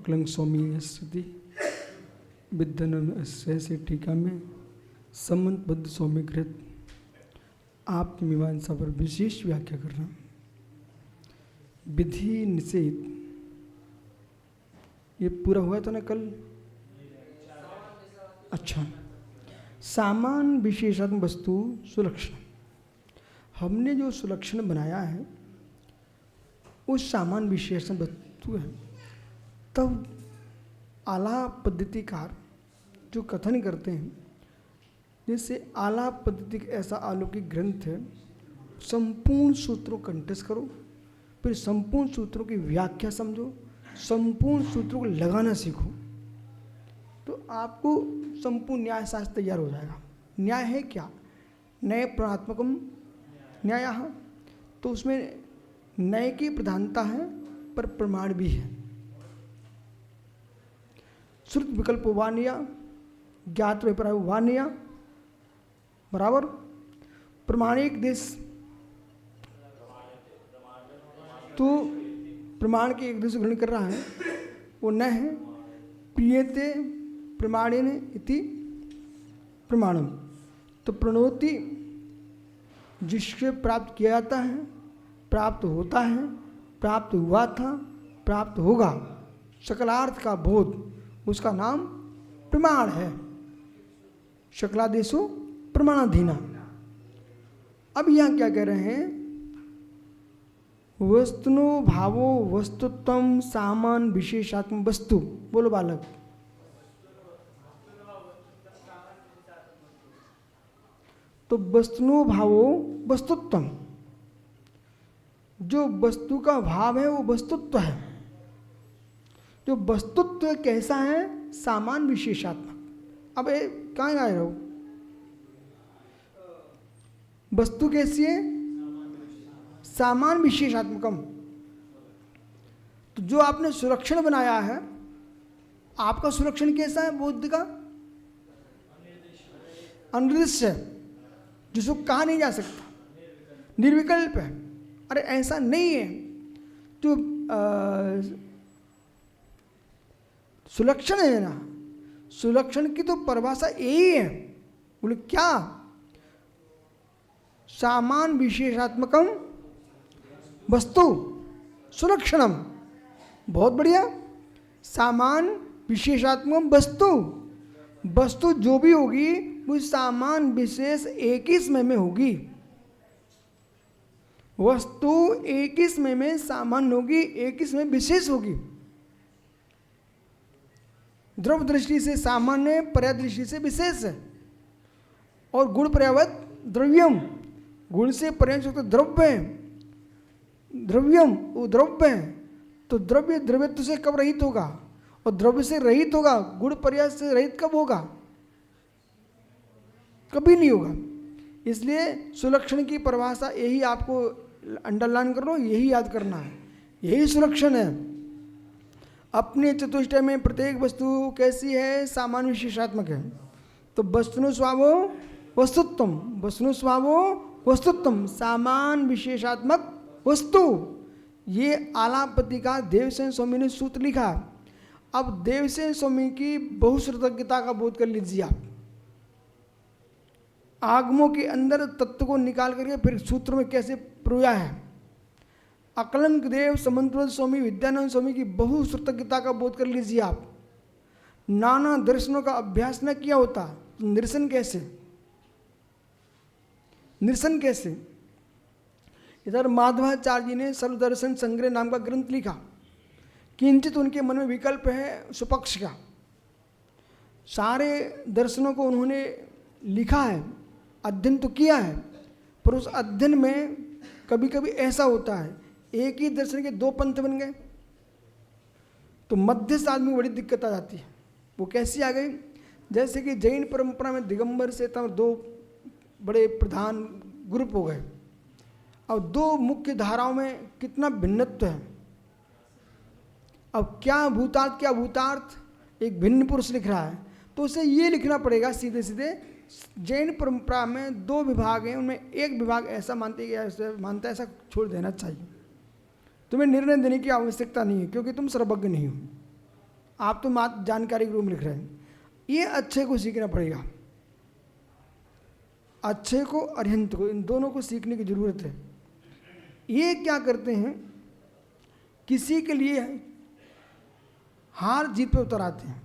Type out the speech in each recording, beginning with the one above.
अक्लंग स्वामी स्थिति विद्यन से टीका में संबंधबद्ध स्वामीकृत आप मीमांसा पर विशेष व्याख्या करना। विधि निषेध ये पूरा हुआ था ना कल? अच्छा, सामान विशेषात्मक वस्तु सुलक्षण, हमने जो सुलक्षण बनाया है उस सामान विशेषण वस्तु है। तब आलाप पद्धतिकार जो कथन करते हैं, जैसे आलाप पद्धति ऐसा अलौकिक ग्रंथ है, संपूर्ण सूत्रों को कंठस्थ करो, फिर संपूर्ण सूत्रों की व्याख्या समझो, संपूर्ण सूत्रों को लगाना सीखो, तो आपको संपूर्ण न्याय शास्त्र तैयार हो जाएगा। न्याय है क्या? न्याय प्रणात्मकम न्याय, तो उसमें न्याय की प्रधानता है पर प्रमाण भी है। श्रुत विकल्प वानिया, ज्ञात अभिप्राय वानिया बराबर, प्रमाणिक देश तो प्रमाण के एक देश ग्रहण कर रहा है, वो न है प्रियते प्रमाणेन इति प्रमाणम, तो प्रणोति जिससे प्राप्त किया जाता है, प्राप्त होता है, प्राप्त हुआ था, प्राप्त होगा, सकलार्थ का बोध, उसका नाम प्रमाण है। शकलादेशो प्रमाणाधीना। अब यहाँ क्या कह रहे हैं? वस्तुनो भावो वस्तुत्वम सामान विशेषात्मक वस्तु। बोलो बालक। तो वस्तुनो भावो वस्तुत्वम, जो वस्तु का भाव है वो वस्तुत्व है। जो वस्तुत्व कैसा है? सामान विशेषात्मक। अब कहाँ आए रहो? वस्तु कैसी है? सामान विशेषात्मकम। तो जो आपने सुलक्षण बनाया है, आपका सुलक्षण कैसा है? बुद्ध का अनिर्दिष्ट है, जिसको कहा नहीं जा सकता, निर्विकल्प है। अरे ऐसा नहीं है, तो सुलक्षण है ना, सुलक्षण की तो परिभाषा यही है। बोले क्या? सामान विशेषात्मकम वस्तु सुलक्षणम। बहुत बढ़िया। सामान विशेषात्मक वस्तु, वस्तु जो भी होगी वो सामान विशेष एक ही समय में होगी। वस्तु एक ही समय में सामान्य होगी, एक ही समय विशेष होगी। द्रव्य दृष्टि से सामान्य, पर्याय दृष्टि से विशेष है। और गुण पर्यावत द्रव्यम, गुण से पर्याय तो द्रव्य है, द्रव्यम वो द्रव्य है। तो द्रव्य द्रव्यत्व से कब रहित होगा? और द्रव्य से रहित होगा, गुण पर्याय से रहित कब होगा? कभी नहीं होगा। इसलिए सुलक्षण की परिभाषा यही, आपको अंडरलाइन कर लो, यही याद करना है, यही सुलक्षण है। अपने चतुष्टय में प्रत्येक वस्तु कैसी है? सामान्य विशेषात्मक है। तो वस्तुनो स्वभावो वस्तुत्वम, वस्तुनो स्वभावो वस्तुत्वम, सामान विशेषात्मक वस्तु। ये आलापति का देवसेन स्वामी ने सूत्र लिखा। अब देवसेन स्वामी की बहुश्रुतज्ञता का बोध कर लीजिए आप। आगमों के अंदर तत्व को निकाल करके फिर सूत्र में कैसे प्रोया है। अकलंक देव समन्वत स्वामी विद्यानंद स्वामी की बहुश्रुतज्ञता का बोध कर लीजिए आप। नाना दर्शनों का अभ्यास न किया होता तो निरसन कैसे? निरसन कैसे? इधर माधवाचार्य जी ने सर्वदर्शन संग्रह नाम का ग्रंथ लिखा। किंचित उनके मन में विकल्प है सुपक्ष का। सारे दर्शनों को उन्होंने लिखा है, अध्ययन तो किया है, पर उस अध्ययन में कभी कभी ऐसा होता है एक ही दर्शन के दो पंथ बन गए, तो मध्यस्थ आदमी को बड़ी दिक्कत आ जाती है। वो कैसी आ गई? जैसे कि जैन परंपरा में दिगंबर से तब दो बड़े प्रधान ग्रुप हो गए। अब दो मुख्य धाराओं में कितना भिन्नत्व है। अब क्या भूतार्थ क्या भूतार्थ, एक भिन्न पुरुष लिख रहा है, तो उसे ये लिखना पड़ेगा सीधे सीधे जैन परंपरा में दो विभाग हैं, उनमें एक विभाग ऐसा मानता है, ऐसा छोड़ देना चाहिए। तुम्हें निर्णय देने की आवश्यकता नहीं है क्योंकि तुम सर्वज्ञ नहीं हो। आप तो मात्र जानकारी के रूप में लिख रहे हैं। ये अच्छे को सीखना पड़ेगा, अच्छे को अरिहंत को, इन दोनों को सीखने की जरूरत है। ये क्या करते हैं, किसी के लिए हार जीत पे उतर आते हैं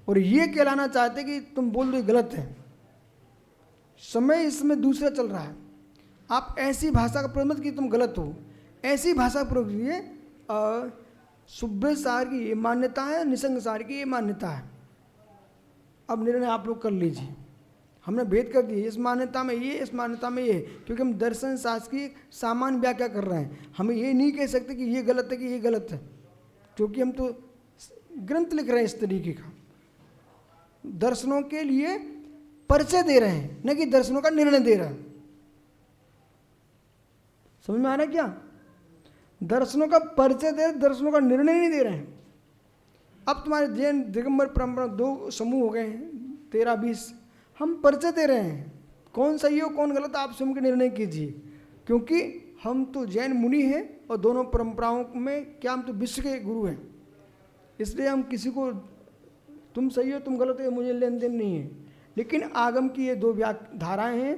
और ये कहलाना चाहते कि तुम बोल दो गलत है। समय इसमें दूसरा चल रहा है। आप ऐसी भाषा का प्रयोग मत कि तुम गलत हो, ऐसी भाषा प्रयोग कीजिए। सुब्रत सार की ये मान्यता है, निसंग सार की ये मान्यता है। अब निर्णय आप लोग कर लीजिए। हमने भेद कर दिए, इस मान्यता में ये, इस मान्यता में ये, क्योंकि हम दर्शन शास्त्र की सामान्य व्याख्या कर रहे हैं। हम ये नहीं कह सकते कि ये गलत है कि ये गलत है, क्योंकि हम तो ग्रंथ लिख रहे हैं इस तरीके का। दर्शनों के लिए परिचय दे रहे हैं, न कि दर्शनों का निर्णय दे रहे हैं। समझ में आ रहा है क्या? दर्शनों का परिचय दे, दर्शनों का निर्णय नहीं दे रहे हैं। अब तुम्हारे जैन दिगंबर परंपरा 2 समूह हो गए हैं, 13-20। हम परिचय दे रहे हैं, कौन सही हो कौन गलत आप स्वयं के निर्णय कीजिए, क्योंकि हम तो जैन मुनि हैं और दोनों परंपराओं में क्या हम तो विश्व के गुरु हैं। इसलिए हम किसी को तुम सही हो तुम गलत हो मुझे लेन देन नहीं है। लेकिन आगम की ये 2 धाराएं हैं,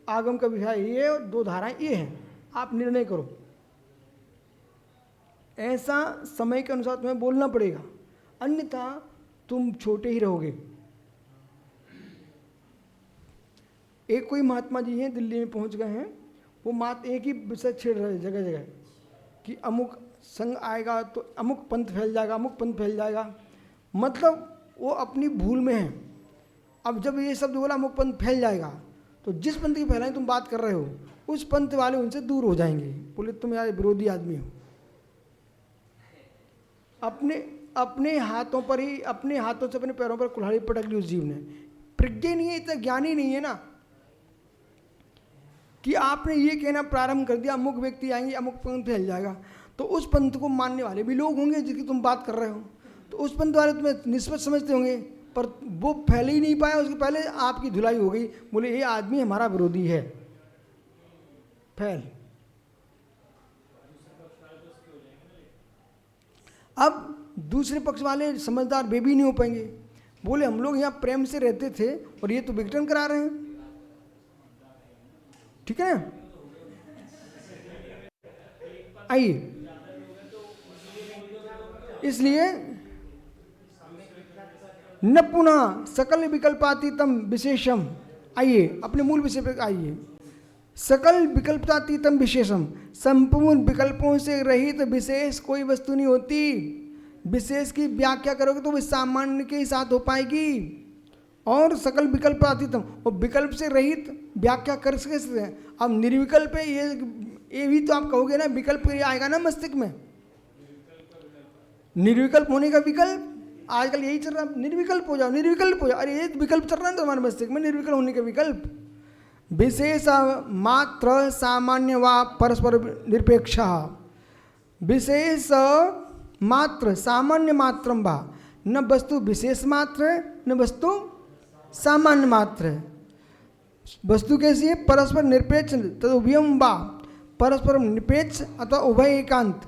आगम का विषय ये और 2 धाराएं ये हैं, आप निर्णय करो। ऐसा समय के अनुसार तुम्हें बोलना पड़ेगा, अन्यथा तुम छोटे ही रहोगे। एक कोई महात्मा जी हैं, दिल्ली में पहुंच गए हैं, वो मात्र एक ही विषय छेड़ रहे हैं जगह जगह कि अमुक संघ आएगा तो अमुक पंथ फैल जाएगा, अमुक पंथ फैल जाएगा। मतलब वो अपनी भूल में है। अब जब ये शब्द बोला अमुक पंथ फैल जाएगा, तो जिस पंथ की फैलाएं तुम बात कर रहे हो उस पंथ वाले उनसे दूर हो जाएंगे, बोले तुम यार विरोधी आदमी हो। अपने हाथों पर ही, अपने हाथों से अपने पैरों पर कुल्हाड़ी पटक ली उस जीव ने। प्रज्ञा नहीं है, इतना ज्ञानी नहीं है ना कि आपने ये कहना प्रारंभ कर दिया अमुक व्यक्ति आएंगे अमुक पंथ फैल जाएगा, तो उस पंथ को मानने वाले भी लोग होंगे जिसकी तुम बात कर रहे हो, तो उस पंथ वाले तुम्हें निष्पक्ष समझते होंगे, पर वो फैल ही नहीं पाया, उसके पहले आपकी धुलाई हो गई, बोले ये आदमी हमारा विरोधी है, फैल। अब दूसरे पक्ष वाले समझदार वे भी नहीं हो पाएंगे, बोले हम लोग यहाँ प्रेम से रहते थे और ये तो विघटन करा रहे हैं। ठीक है, आइए, इसलिए न पुनः सकल विकल्पातीतम विशेषम। आइए अपने मूल विषय पर आइए। सकल विकल्पातीतम विशेषम, संपूर्ण विकल्पों से रहित विशेष कोई वस्तु नहीं होती। विशेष की व्याख्या करोगे तो वो सामान्य के साथ हो पाएगी। और सकल विकल्पातीतम, और विकल्प से रहित व्याख्या कर सकते हैं। अब निर्विकल्प है, ये भी तो आप कहोगे ना, विकल्प आएगा ना मस्तिष्क में। निर्विकल्प होने का विकल्प आजकल यही चल रहा है, निर्विकल्प हो जाओ, निर्विकल्प हो जाओ। अरे ये विकल्प चल रहा है तुम्हारे मस्तिष्क में, निर्विकल्प होने का विकल्प। विशेष मात्र सामान्य व परस्पर निरपेक्ष। विशेष मात्र सामान्य मात्रम वा, न वस्तु विशेष मात्र न वस्तु सामान्य मात्र। वस्तु कैसी है? परस्पर निरपेक्ष तदुभयम वा, परस्पर निरपेक्ष अथवा उभय एकांत।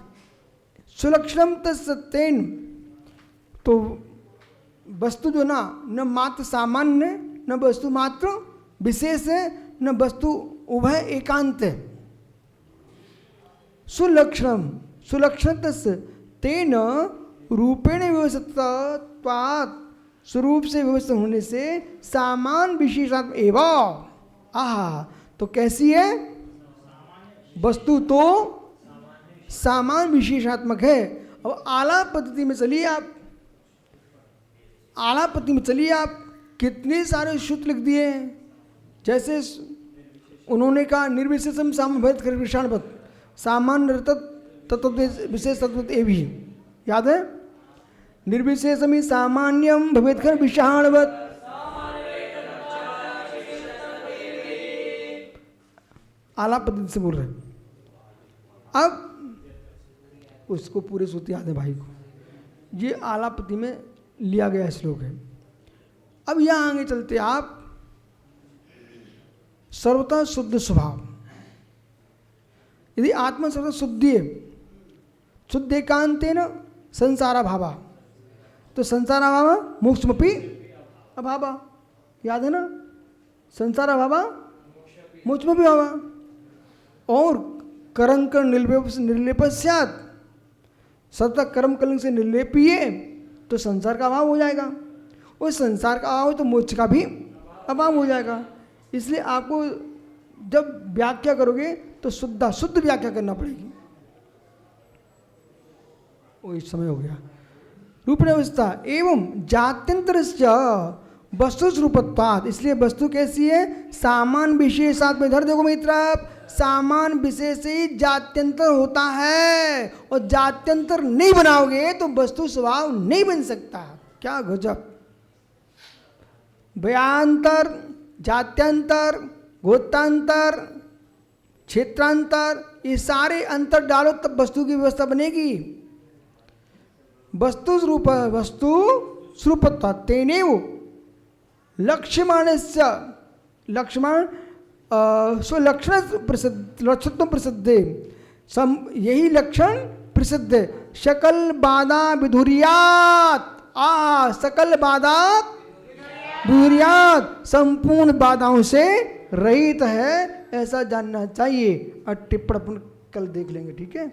सुलक्षणम तत्सत्येन, तो वस्तु जो ना न मात्र सामान्य न वस्तु मात्र विशेष है न वस्तु उभय एकांत है। सुलक्षणम, सुलक्षण तेन रूपेण व्यवस्थितत्वात्, स्वरूप से व्यवस्थित होने से सामान विशेषात्मक एवं। आहा, तो कैसी है वस्तु? तो सामान विशेषात्मक है। अब आला पद्धति में चलिए आप, आला पद्धति में चलिए आप, कितने सारे सूत्र लिख दिए हैं। जैसे उन्होंने कहा निर्विशेषम सामभेद विषाणवत, सामान्य तत्व विशेष तत्व ए भी, याद है? निर्विशेषम ही सामान्यम भवेद खर विषाणवत। आला पद्धति से बोल रहे हैं। अब उसको पूरे सूत्र याद है भाई को, ये आला पद्धति में लिया गया श्लोक है। अब यहां आगे चलते आप, सर्वथा शुद्ध स्वभाव। यदि आत्मा सर्वथा शुद्धि है, शुद्ध एकांतेन संसारा भावा, तो संसार अभाव मोक्षमपि अभाव, याद है ना, संसार अभाव मोक्षमपि अभाव। और करंकर निर्लेप स्यात्, सतत कर्म कलंक से निर्लेपीय तो संसार का अभाव हो जाएगा, और संसार का अभाव तो मोक्ष का भी अभाव हो जाएगा। इसलिए आपको जब व्याख्या करोगे तो शुद्ध व्याख्या करना पड़ेगी। वो इस समय हो गया। रूपणवस्था एवं जात्यंतरस्य वस्तु स्वरूपत्वात्, इसलिए वस्तु कैसी है, सामान विशेषात् में। इधर देखो मित्र, सामान विशेष से ही जात्यंतर होता है, और जात्यंतर नहीं बनाओगे तो वस्तु स्वभाव नहीं बन सकता। क्या गजब! व्यांतर, जात्यंतर, गोत्रांतर, क्षेत्रांतर, ये सारे अंतर डालो तब वस्तु की व्यवस्था बनेगी। वस्तु स्वरूपत्व तेनेव लक्ष्यमाणस्य, लक्ष्यमाण स्वलक्षण प्रसिद्ध, लक्षत्व प्रसिद्धे, यही लक्षण प्रसिद्ध है। सकल बाधा विधुर्यात्, सकल बाधा विधुर्यात्, संपूर्ण बाधाओं से रहित है, ऐसा जानना चाहिए। और टिप्पण अपन कल देख लेंगे, ठीक है।